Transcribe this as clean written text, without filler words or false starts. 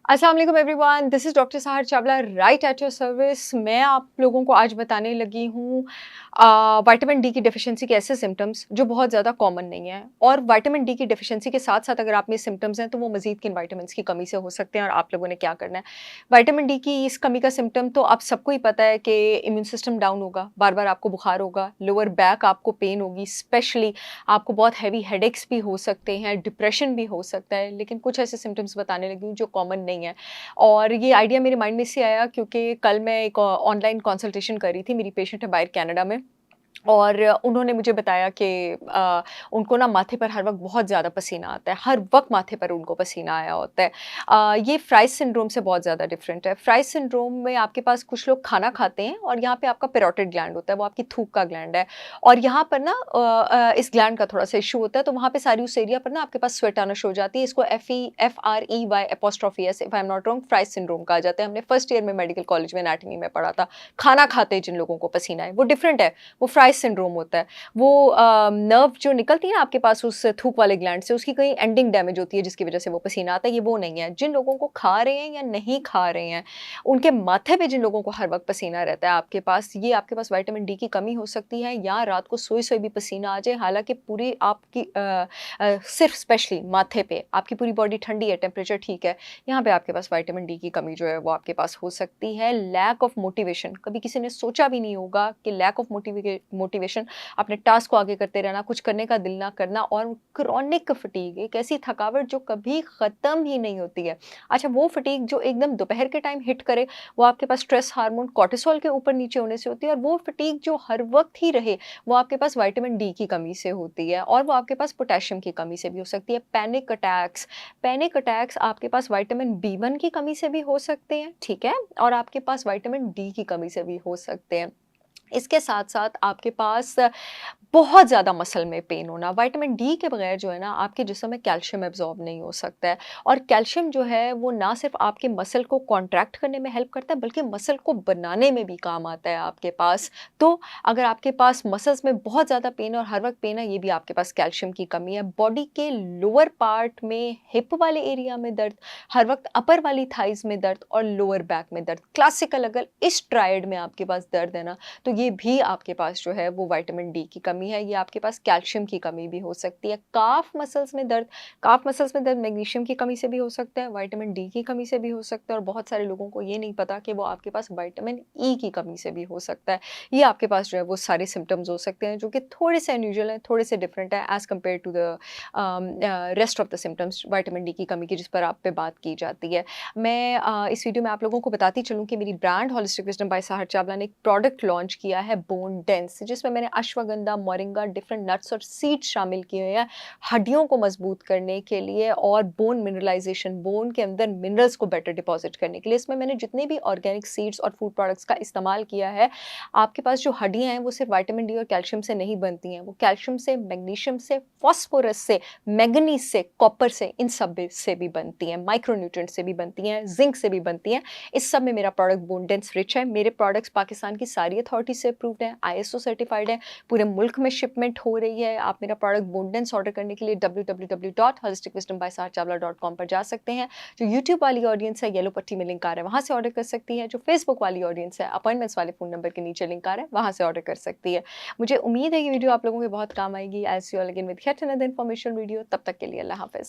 अस्सलाम वालेकुम everyone, this is doctor सहर Chawla right at your service. मैं आप लोगों को आज बताने लगी हूँ विटामिन डी की डेफिशिएंसी के ऐसे सिम्टम्स जो बहुत ज़्यादा कॉमन नहीं है। और विटामिन डी की डेफिशिएंसी के साथ साथ अगर आप में सिम्टम्स हैं तो वो मज़ीद किन विटामिन्स की कमी से हो सकते हैं और आप लोगों ने क्या करना है। विटामिन डी की इस कमी का सिम्टम तो आप सबको ही पता है कि इम्यून सिस्टम डाउन होगा, बार बार आपको बुखार होगा, लोअर बैक आपको पेन होगी, स्पेशली आपको बहुत हैवी हेडेक्स भी हो सकते हैं, डिप्रेशन भी हो सकता है। लेकिन कुछ ऐसे सिम्टम्स बताने लगी हूँ जो कॉमन नहीं है। और ये आइडिया मेरे माइंड में इससे आया क्योंकि कल मैं एक ऑनलाइन कंसल्टेशन कर रही थी। मेरी पेशेंट है बाहर कनाडा में। और उन्होंने मुझे बताया कि उनको ना माथे पर हर वक़्त बहुत ज़्यादा पसीना आता है, हर वक़्त माथे पर उनको पसीना आया होता है। ये फ्राइज़ सिंड्रोम से बहुत ज़्यादा डिफरेंट है। फ्राइज़ सिंड्रोम में आपके पास कुछ लोग खाना खाते हैं और यहाँ पे आपका पैरोटिड ग्लैंड होता है, वो आपकी थूक का ग्लैंड है। और यहाँ पर ना इस ग्लैंड का थोड़ा-सा इश्यू होता है, तो वहाँ पे सारी उस एरिया पर ना आपके पास स्वेट आना शुरू हो जाती है। इसको FREY apostrophe s if I am not wrong Frey's syndrome कहा जाता है। हमने फर्स्ट ईयर में मेडिकल कॉलेज में एनाटॉमी में पढ़ा था। खाना खाते जिन लोगों को पसीना आए, वो डिफरेंट है। वो फ्राइज़ सिंड्रोम होता है। वो नर्व जो निकलती है ना आपके पास उस थूक वाले ग्लैंड से, उसकी कहीं एंडिंग डैमेज होती है जिसकी वजह से वो पसीना आता है, ये वो नहीं है। जिन लोगों को खा रहे हैं या नहीं खा रहे हैं, उनके माथे पे जिन लोगों को हर वक़्त पसीना रहता है आपके पास, ये आपके पास विटामिन डी की कमी हो सकती है या रात को सोए-सोए भी पसीना आ जाए, हालाँकि पूरी आपकी सिर्फ़ स्पेशली माथे पे, आपकी पूरी बॉडी ठंडी है, टेम्परेचर ठीक है, यहाँ पे आपके पास विटामिन डी की कमी जो है वो आपके पास हो सकती है। लैक ऑफ मोटिवेशन, कभी किसी ने सोचा भी नहीं होगा कि लैक ऑफ मोटिवेशन, अपने टास्क को आगे करते रहना, कुछ करने का दिल ना करना और क्रोनिक फटीग, एक ऐसी थकावट जो कभी ख़त्म ही नहीं होती है। अच्छा, वो फटीग जो एकदम दोपहर के टाइम हिट करे, वो आपके पास स्ट्रेस हार्मोन कॉर्टिसोल के ऊपर-नीचे होने से होती है। और वो फटीग जो हर वक़्त ही रहे, वो आपके पास विटामिन डी की कमी से होती है और वो आपके पास पोटेशियम की कमी से भी हो सकती है। पैनिक अटैक्स आपके पास विटामिन बी1 की कमी से भी हो सकते हैं, ठीक है? और आपके पास विटामिन डी की कमी से भी हो सकते हैं। इसके साथ-साथ आपके पास बहुत ज़्यादा मसल में पेन होना, विटामिन डी के बगैर जो है ना आपके जिस्म में कैल्शियम एब्ज़ॉर्ब नहीं हो सकता है। और कैल्शियम जो है वो ना सिर्फ़ आपके मसल को कॉन्ट्रैक्ट करने में हेल्प करता है, बल्कि मसल को बनाने में भी काम आता है आपके पास। तो अगर आपके पास मसल्स में बहुत ज़्यादा पेन और हर वक़्त पेन है, ये भी आपके पास कैल्शियम की कमी है। बॉडी के लोअर पार्ट में हिप वाले एरिया में दर्द, हर वक़्त अपर वाली थाइज़ में दर्द और लोअर बैक में दर्द। क्लासिकल अगर इस ट्रायड में आपके पास दर्द है ना, तो ये भी आपके पास जो है वो विटामिन डी की कमी है। ये आपके पास कैल्शियम की कमी भी हो सकती है। काफ मसल्स में दर्द मैग्नीशियम की कमी से भी हो सकता है, विटामिन डी की कमी से भी हो सकता है और बहुत सारे लोगों को ये नहीं पता कि वो आपके पास विटामिन ई की कमी से भी हो सकता है। ये आपके पास जो है वो सारे सिम्पटम्स हो सकते हैं जो कि थोड़े से अनयूजुअल हैं, थोड़े से डिफरेंट है as compared to the rest of the symptoms vitamin D की कमी की जिस पर आप पे बात की जाती है। मैं इस वीडियो में आप लोगों को बताती चलूँ कि मेरी ब्रांड होलिस्टिक विज़डम बाय सहर चावला ने एक प्रोडक्ट लॉन्च किया है बोन डेंस, जिसमें मैंने अश्वगंधा, मोरिंगा, डिफरेंट नट्स और सीड्स शामिल किए हुए हैं हड्डियों को मजबूत करने के लिए और बोन मिनरलाइजेशन, बोन के अंदर मिनरल्स को बेटर डिपॉजिट करने के लिए। इसमें मैंने जितने भी ऑर्गेनिक सीड्स और फूड प्रोडक्ट्स का इस्तेमाल किया है। आपके पास जो हड्डियां हैं वो सिर्फ विटामिन डी और कैल्शियम से नहीं बनती हैं, वो कैल्शियम से, मैग्नीशियम से, फास्फोरस से, मैंगनीज से, कॉपर से, इन सब से भी बनती हैं, माइक्रोन्यूट्रिएंट से भी बनती हैं, जिंक से भी बनती हैं। इस सब में मेरा प्रोडक्ट बोन डेंस रिच है। मेरे प्रोडक्ट्स पाकिस्तान की सारी अथॉरिटी से अप्रूव्ड हैं, ISO सर्टिफाइड है, पूरे मुल्क में शिपमेंट हो रही है। आप मेरा प्रोडक्ट बोन डेंस ऑर्डर करने के लिए www.holisticwisdombysaharchavla.com पर जा सकते हैं। जो यूट्यूब वाली ऑडियंस है, येलो पट्टी में लिंक आ रहा है, वहाँ से ऑर्डर कर सकती है। जो फेसबुक वाली ऑडियंस है, अपॉइंटमेंट्स वाले फ़ोन नंबर के नीचे लिंक आ रहा है, वहाँ से ऑर्डर कर सकती है। मुझे उम्मीद है ये वीडियो आप लोगों के बहुत काम आएगी। I see you all again with yet another information video. तब तक के लिए अल्लाह हाफ़िज़।